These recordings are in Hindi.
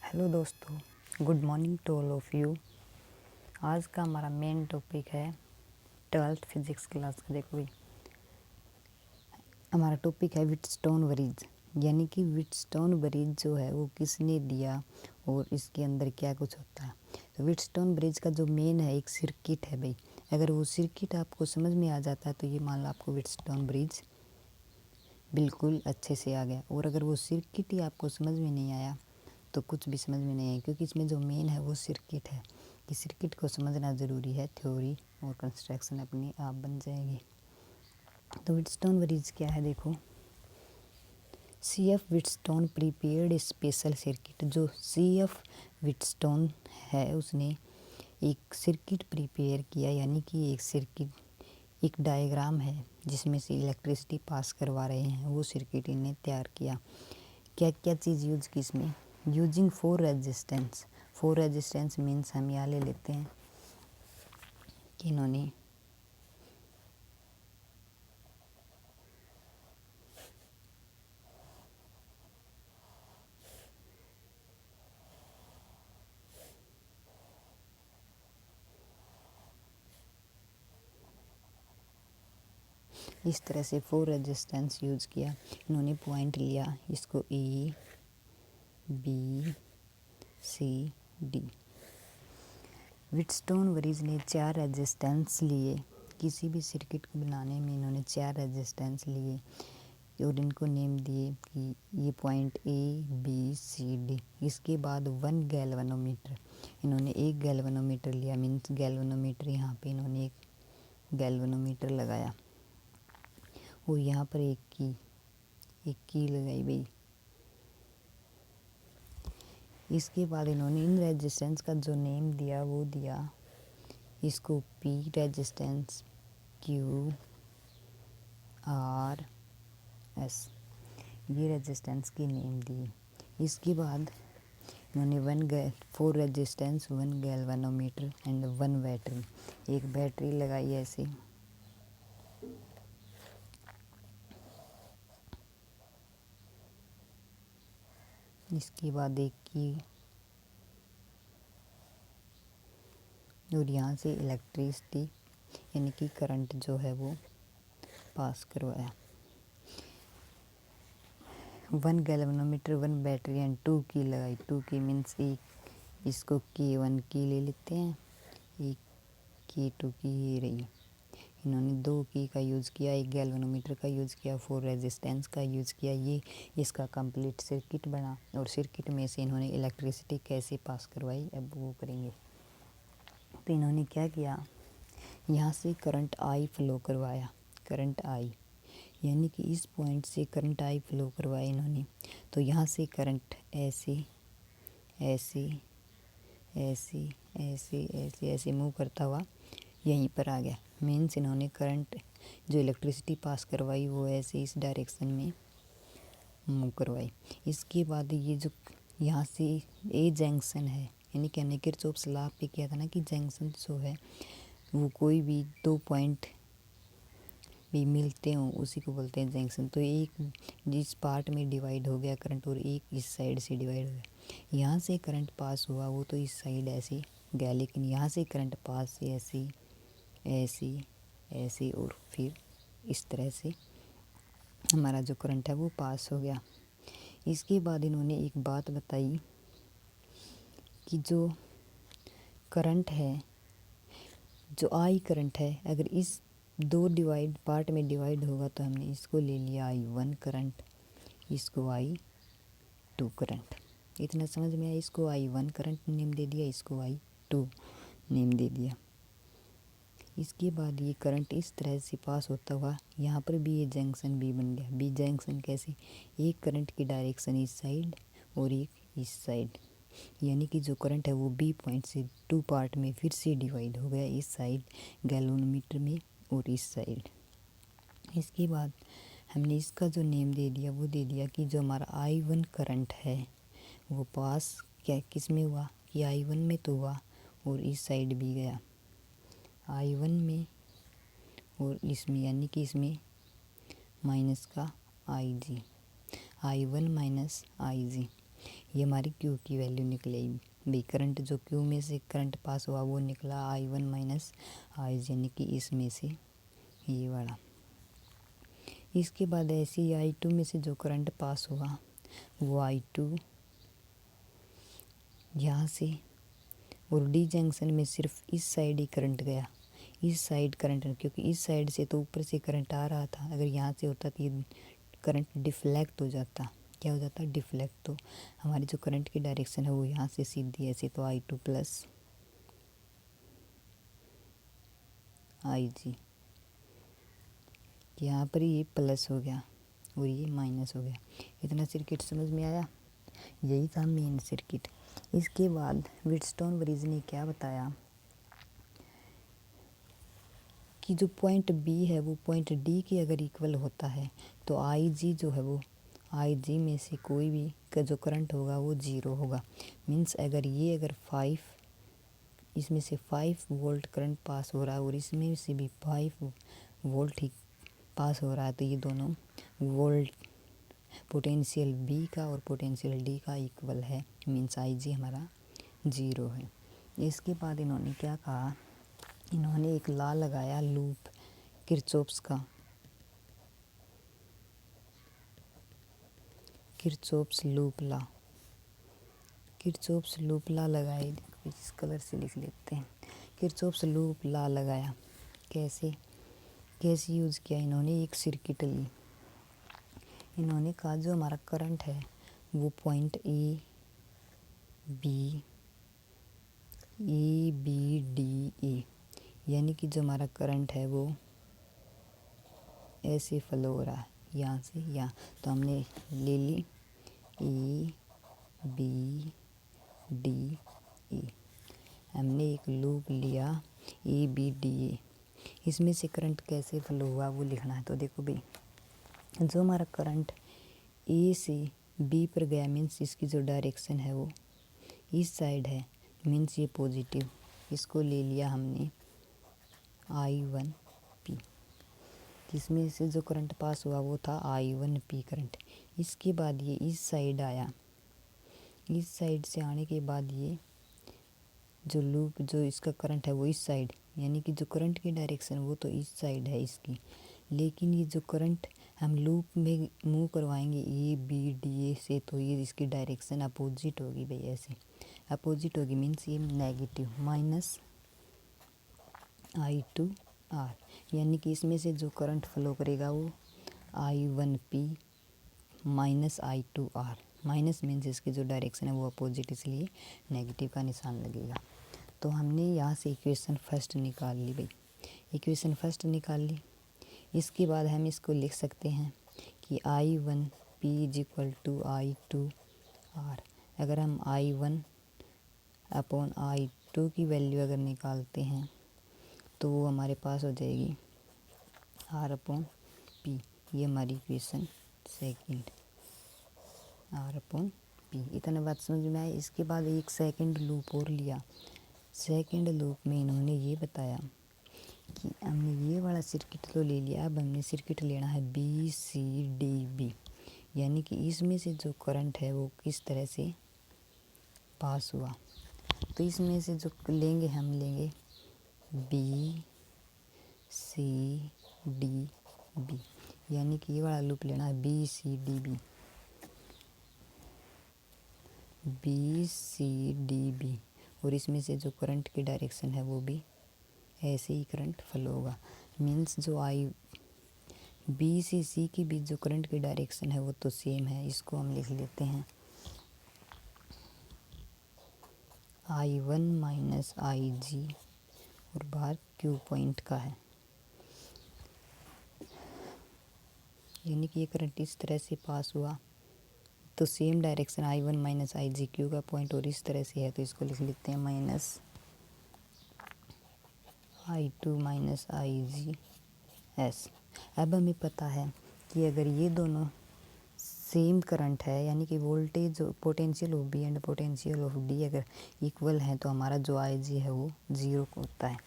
हेलो दोस्तों, good morning to all of you. आज का हमारा मेन टॉपिक है 12th फिजिक्स क्लास का। देखो भाई, हमारा टॉपिक है व्हीटस्टोन ब्रिज, यानी कि व्हीटस्टोन ब्रिज जो है वो किसने दिया और इसके अंदर क्या कुछ होता है। तो व्हीटस्टोन ब्रिज का जो मेन है एक सर्किट है भाई। अगर वो सर्किट आपको समझ में आ जाता है तो ये मान लो आपको व्हीटस्टोन ब्रिज बिल्कुल अच्छे से आ गया। और अगर वो सर्किट ही आपको समझ में नहीं आया तो कुछ भी समझ में नहीं आया, क्योंकि इसमें जो मेन है वो सर्किट है। कि सर्किट को समझना ज़रूरी है, थ्योरी और कंस्ट्रक्शन अपनी आप बन जाएगी। तो व्हीटस्टोन ब्रिज क्या है, देखो। CF Wheatstone prepared special circuit. जो सीएफ व्हीटस्टोन है उसने एक सर्किट प्रिपेयर किया, यानी कि एक सर्किट, एक डायग्राम है जिसमें से इलेक्ट्रिसिटी पास करवा रहे हैं, वो सर्किट इन्हें तैयार किया। क्या क्या चीज़ यूज की इसमें, यूजिंग 4 रेजिस्टेंस। 4 रेजिस्टेंस मीन्स हम यहाँ ले लेते हैं कि इन्होंने इस तरह से 4 रेजिस्टेंस यूज किया। इन्होंने पॉइंट लिया, इसको A B C D. Wheatstone bridge ने 4 रेजिस्टेंस लिए। किसी भी सर्किट को बनाने में इन्होंने 4 रेजिस्टेंस लिए और इनको नेम दिए कि ये point A B C D. इसके बाद 1 गैल्वेनोमीटर, इन्होंने एक गैल्वेनोमीटर लिया, मीन्स गैल्वेनोमीटर यहाँ पे इन्होंने एक गैल्वेनोमीटर लगाया और यहाँ पर एक की लगाई भाई। इसके बाद इन्होंने इन रेजिस्टेंस का जो नेम दिया वो दिया इसको P resistance, Q, R, S, ये रेजिस्टेंस की नेम दी। इसके बाद इन्होंने 4 रेजिस्टेंस, 1 गैल्वेनोमीटर एंड 1 बैटरी, एक बैटरी लगाई ऐसे। इसके बाद एक की, और यहाँ से इलेक्ट्रिसिटी यानी कि करंट जो है वो पास करवाया। 1 गैल्वेनोमीटर, 1 बैटरी एंड 2 की लगाई। 2 की मीन्स एक, इसको की 1 की ले लेते हैं, एक की 2 की ये रही। इन्होंने 2 की का यूज़ किया, एक गैल्वेनोमीटर का यूज़ किया, 4 रेजिस्टेंस का यूज़ किया, ये इसका कंप्लीट सर्किट बना। और सर्किट में से इन्होंने इलेक्ट्रिसिटी कैसे पास करवाई अब वो करेंगे। तो इन्होंने क्या किया, यहाँ से करंट आई फ्लो करवाया, करंट आई, यानी कि इस पॉइंट से करंट आई फ्लो करवाया इन्होंने। तो यहाँ से करंट ऐसे ऐसे ऐसे ऐसे ऐसे ऐसे मूव करता हुआ यहीं पर आ गया। मीन्स इन्होंने करंट जो इलेक्ट्रिसिटी पास करवाई वो ऐसे इस डायरेक्शन में मूव करवाई। इसके बाद ये जो यहाँ से ए जंक्शन है, यानी कि किरचॉफ लॉ पे किया था ना कि जंक्शन जो है वो कोई भी 2 पॉइंट भी मिलते हों उसी को बोलते हैं जंक्शन। तो एक जिस पार्ट में डिवाइड हो गया करंट और एक इस साइड से डिवाइड हो गया, यहाँ से करंट पास हुआ वो तो इस साइड ऐसे गया, लेकिन यहाँ से करंट पास से ऐसे ऐसे ऐसे और फिर इस तरह से हमारा जो करंट है वो पास हो गया। इसके बाद इन्होंने एक बात बताई कि जो करंट है, जो आई करंट है, अगर इस 2 डिवाइड पार्ट में डिवाइड होगा तो हमने इसको ले लिया I1 करंट, इसको I2 करंट। इतना समझ में आया। इसको I1 करंट नेम दे दिया, इसको I2 नेम दे दिया। इसके बाद ये करंट इस तरह से पास होता हुआ यहाँ पर भी ये जंक्शन बी बन गया। बी जंक्शन कैसे, एक करंट की डायरेक्शन इस साइड और एक इस साइड, यानी कि जो करंट है वो बी पॉइंट से 2 पार्ट में फिर से डिवाइड हो गया, इस साइड गैल्वेनोमीटर में और इस साइड। इसके बाद हमने इसका जो नेम दे दिया वो दे दिया कि जो हमारा I1 करंट है वो पास क्या किस में हुआ कि I1 में तो हुआ और इस साइड भी गया I1 में और इसमें, यानी कि इसमें माइनस का IG, I1 माइनस IG, ये हमारी क्यू की वैल्यू निकलेगी भाई। करंट जो क्यू में से करंट पास हुआ वो निकला I1 माइनस I यानी कि इसमें से ये वाला। इसके बाद ऐसे ही I2 में से जो करंट पास हुआ वो I2 यहाँ से, और डी जंक्शन में सिर्फ इस साइड ही करंट गया, इस साइड करंट, क्योंकि इस साइड से तो ऊपर से करंट आ रहा था, अगर यहाँ से होता तो ये करंट डिफ्लेक्ट हो जाता। क्या हो जाता? डिफ्लेक्ट। तो हमारी जो करंट की डायरेक्शन है वो यहाँ से सीधी ऐसे, तो I2 प्लस IG, यहाँ पर ये प्लस हो गया और ये माइनस हो गया। इतना सर्किट समझ में आया? यही था मेन सर्किट। इसके बाद व्हीटस्टोन ब्रिज ने क्या बताया कि जो पॉइंट बी है वो पॉइंट डी के अगर इक्वल होता है तो IG जो है वो IG में से कोई भी का जो करंट होगा वो 0 होगा। मीन्स अगर 5 इसमें से 5 वोल्ट करंट पास हो रहा है और इसमें से भी 5 वोल्ट ही पास हो रहा है, तो ये दोनों वोल्ट पोटेंशियल B का और पोटेंशियल D का इक्वल है। मीन्स IG हमारा 0 है। इसके बाद इन्होंने क्या कहा, इन्होंने एक लॉ लगाया लूप किरचॉफ्स का, Kirchhoff's loop law. Kirchhoff's loop law लगाए, इस कलर से लिख लेते हैं। किरचॉफ्स लूप लॉ लगाया, कैसे कैसे यूज़ किया इन्होंने? एक सर्किट ली, इन्होंने कहा जो हमारा करंट है वो point A B D A, यानी कि जो हमारा करंट है वो ऐसे फ्लो हो रहा है यहाँ से यहाँ। तो हमने ले ली ए बी डी ए, हमने एक लूप लिया ए बी डी ए। इसमें से करंट कैसे फ्लो हुआ वो लिखना है। तो देखो भाई, जो हमारा करंट ए से बी पर गया, मीन्स इसकी जो डायरेक्शन है वो इस साइड है, मीन्स ये पॉजिटिव। इसको ले लिया हमने I1P। इसमें से जो करंट पास हुआ वो था I1P करंट। इसके बाद ये इस साइड आया, इस साइड से आने के बाद ये जो लूप जो इसका करंट है वो इस साइड, यानी कि जो करंट की डायरेक्शन वो तो इस साइड है इसकी, लेकिन ये जो करंट हम लूप में मूव करवाएंगे ए बी डी ए से, तो ये इसकी डायरेक्शन अपोजिट होगी भाई, ऐसे अपोजिट होगी। मीन्स ये नेगेटिव, माइनस I2R, यानी कि इसमें से जो करंट फ्लो करेगा वो I1P minus I2R। Minus means इसकी जो डायरेक्शन है वो अपोजिट, इसलिए नेगेटिव का निशान लगेगा। तो हमने यहाँ से इक्वेशन फर्स्ट निकाल ली भाई, इक्वेशन फर्स्ट निकाल ली। इसके बाद हम इसको लिख सकते हैं कि I1P is equal to I2R। अगर हम I1 अपॉन I2 की वैल्यू अगर निकालते हैं तो वो हमारे पास हो जाएगी R अपॉन P। ये हमारी equation second, R upon P। इतना बात समझ में आया? इसके बाद एक सेकंड लूप और लिया। सेकंड लूप में इन्होंने ये बताया कि हमने ये वाला सर्किट तो ले लिया, अब हमने सर्किट लेना है BCDB, यानी कि इसमें से जो करंट है वो किस तरह से पास हुआ। तो इसमें से जो लेंगे हम लेंगे BCDB, यानी कि ये वाला लूप लेना है BCDB, और इसमें से जो करंट की डायरेक्शन है वो भी ऐसे ही करंट फ्लो होगा। मीन्स जो B से C के बीच जो करंट की डायरेक्शन है वो तो सेम है। इसको हम लिख लेते हैं I1 माइनस IG, और बाहर Q पॉइंट का है, यानी कि ये करंट इस तरह से पास हुआ तो same direction I1 minus IG, Q का पॉइंट और इस तरह से है, तो इसको लिख लेते हैं माइनस I2 माइनस IGS। अब हमें पता है कि अगर ये दोनों सेम करंट है, यानी कि voltage potential of B and potential of D अगर इक्वल हैं, तो हमारा जो IG है वो 0 होता है।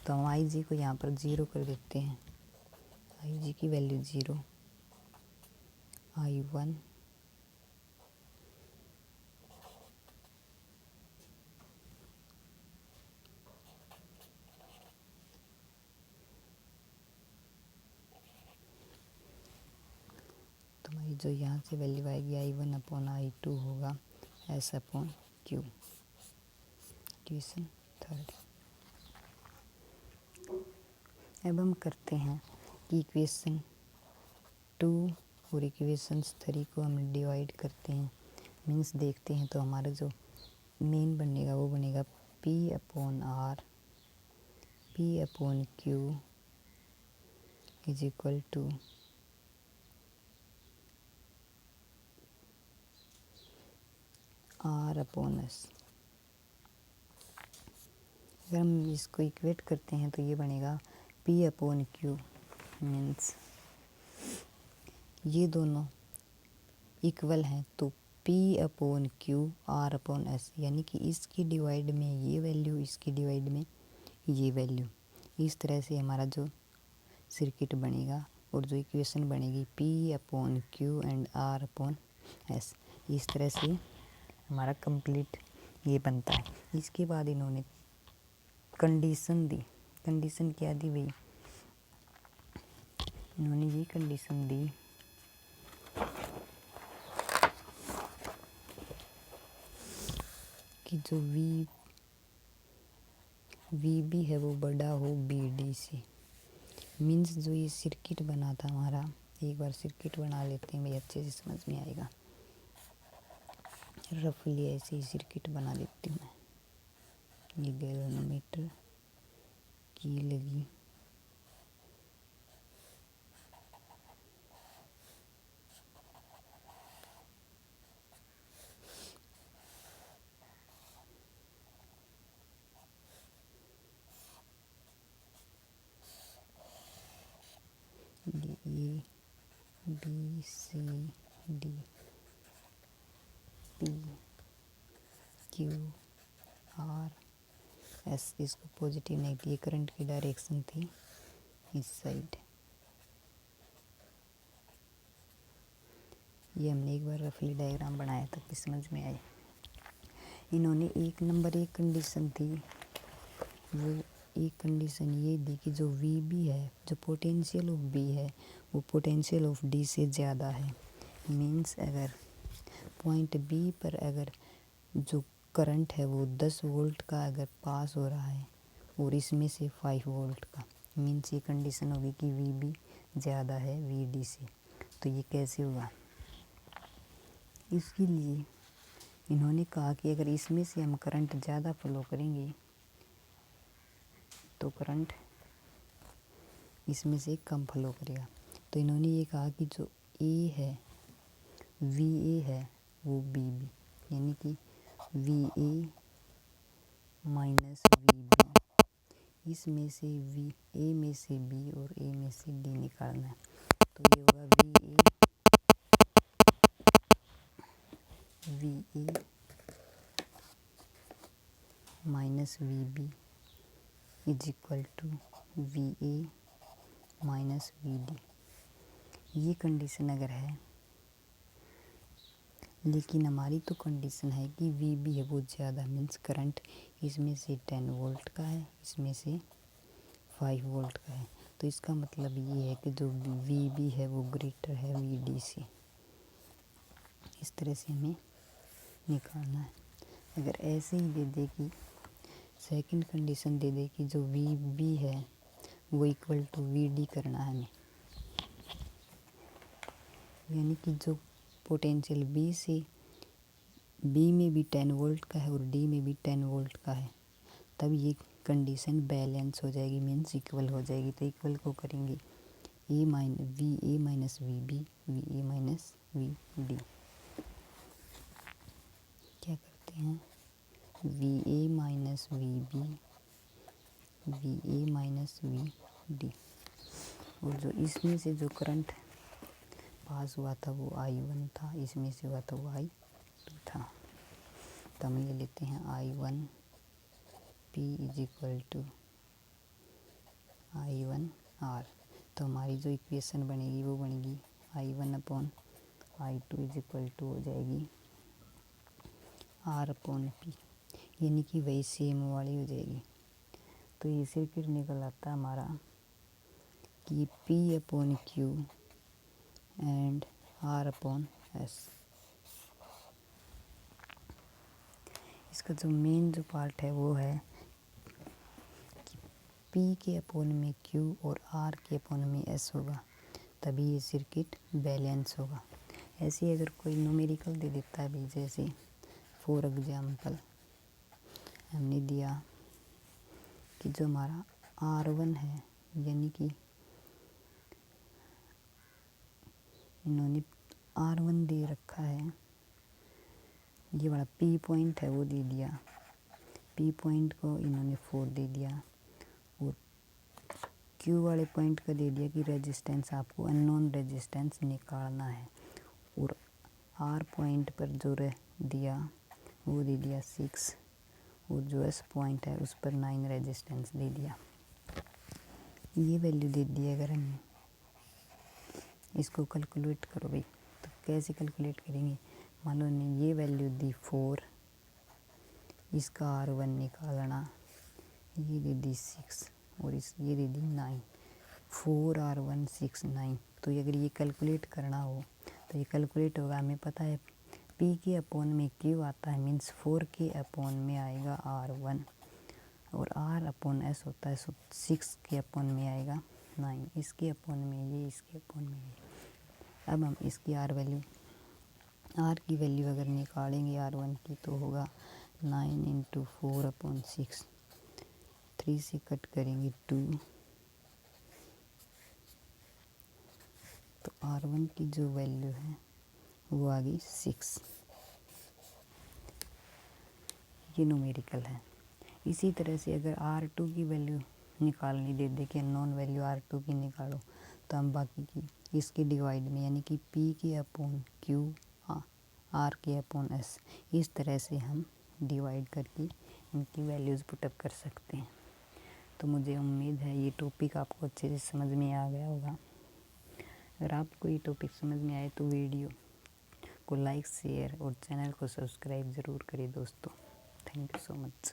तो हम IG को यहाँ पर 0 कर देते हैं, IG की वैल्यू 0, I1 जो यहाँ से वैल्यू आएगी I1/I2 होगा S/Q। Equation third. अब हम करते हैं कि इक्वेशन 2 और इक्वेशन 3 को हम डिवाइड करते हैं, मीन्स देखते हैं। तो हमारा जो मेन बनेगा वो बनेगा P/R P/Q is equal to R/S। अगर हम इसको इक्वेट करते हैं तो ये बनेगा P/Q, मीन्स ये दोनों इक्वल हैं तो P/Q R/S, यानी कि इसकी डिवाइड में ये वैल्यू, इसकी डिवाइड में ये वैल्यू। इस तरह से हमारा जो सर्किट बनेगा और जो इक्वेशन बनेगी P/Q एंड R/S, इस तरह से हमारा कंप्लीट ये बनता है। इसके बाद इन्होंने कंडीशन दी। कंडीशन क्या दी भाई? इन्होंने ये कंडीशन दी कि जो VB है वो बड़ा हो BD से। मीन्स जो ये सर्किट बना था हमारा, एक बार सर्किट बना लेते हैं भाई, अच्छे से समझ में आएगा। रफली ऐसे ही सर्किट बना देती हूँ मैं। ये गैल्वेनोमीटर की लगी, ये ABCD PQRS। इसको पॉजिटिव नहीं थी, करंट की डायरेक्शन थी इस साइड। ये हमने एक बार रफली डायग्राम बनाया था कि समझ में आए। इन्होंने एक कंडीशन थी, वो एक कंडीशन ये दी कि जो VB है, जो पोटेंशियल ऑफ B है, वो पोटेंशियल ऑफ D से ज़्यादा है। मीन्स अगर पॉइंट B पर अगर जो करंट है वो 10 वोल्ट का अगर पास हो रहा है और इसमें से 5 वोल्ट का, मीन्स ये कंडीशन होगी कि VB ज़्यादा है VD से। तो ये कैसे होगा? इसके लिए इन्होंने कहा कि अगर इसमें से हम करंट ज़्यादा फ्लो करेंगे तो करंट इसमें से कम फ्लो करेगा। तो इन्होंने ये कहा कि जो A है, VA है, वो BB, यानी कि VA माइनस VB, इसमें से A में से B और A में से D निकालना है। तो ये होगा VA minus VB is equal to VA minus VD। ये कंडीशन अगर है, लेकिन हमारी तो कंडीशन है कि VB है वो ज़्यादा, मीन्स करंट इसमें से 10 वोल्ट का है, इसमें से 5 वोल्ट का है। तो इसका मतलब ये है कि जो VB है वो ग्रेटर है VD से। इस तरह से हमें निकालना है। अगर ऐसे ही दे दे कि सेकंड कंडीशन दे दे कि जो VB है वो इक्वल टू VD करना है हमें, यानी कि जो पोटेंशियल B में भी 10 वोल्ट का है और D में भी 10 वोल्ट का है, तब ये कंडीशन बैलेंस हो जाएगी, मीन्स इक्वल हो जाएगी। तो इक्वल को करेंगे VA minus VB, VA minus VD। क्या करते हैं? VA minus VB, VA minus VD। और जो इसमें से जो करंट पास हुआ था वो I1 था, इसमें से हुआ था वो I2 था। तो हम ये लेते हैं I1 P is equal to I1R। तो हमारी जो इक्वेशन बनेगी वो बनेगी I1/I2 इज इक्वल टू हो जाएगी R/P, यानी कि वही सेम वाली हो जाएगी। तो ये सर्किट निकल आता हमारा कि P/Q एंड R/S। इसका जो मेन जो पार्ट है वो है कि P के अपॉन में Q और R के अपॉन में S होगा, तभी ये सर्किट बैलेंस होगा। ऐसे अगर कोई न्यूमेरिकल दे देता है भी, जैसे फॉर एग्जाम्पल हमने दिया कि जो हमारा R1 है, यानी कि इन्होंने R1 दे रखा है, ये वाला P पॉइंट है वो दे दिया, P पॉइंट को इन्होंने 4 दे दिया, और Q वाले पॉइंट को दे दिया कि रेजिस्टेंस आपको अननोन रेजिस्टेंस निकालना है, और R पॉइंट पर जो दिया वो दे दिया 6, और जो S पॉइंट है उस पर 9 रेजिस्टेंस दे दिया। ये वैल्यू दे दी। अगर हमने इसको कैलकुलेट करो भाई, तो कैसे कैलकुलेट करेंगे? मान लो ने ये वैल्यू दी 4, इसका R1 निकालना, ये दे दी 6 और ये दे दी 9, 4 R1 6 9। तो अगर ये कैलकुलेट करना हो तो ये कैलकुलेट होगा। हमें पता है P के अपॉन में Q आता है, मीन्स 4 के अपॉन में आएगा R1, और R अपॉन S होता है 6 के अपॉन में आएगा 9, इसके अपॉन में ये, इसके अपॉन में ये। अब हम इसकी R की वैल्यू अगर निकालेंगे R1 की, तो होगा 9 × 4/6, 3 से कट करेंगे 2, तो R1 की जो वैल्यू है वो आ गई 6। ये न्यूमेरिकल है। इसी तरह से अगर R2 की वैल्यू निकालनी दे दे कि नॉन वैल्यू R2 की निकालो, तो हम बाकी की इसके डिवाइड में, यानी कि P के अपॉन Q, R के अपॉन S, इस तरह से हम डिवाइड करके इनकी वैल्यूज़ पुटअप कर सकते हैं। तो मुझे उम्मीद है ये टॉपिक आपको अच्छे से समझ में आ गया होगा। अगर आपको ये टॉपिक समझ में आए तो वीडियो को लाइक, शेयर और चैनल को सब्सक्राइब ज़रूर करिए दोस्तों। Thank you so much.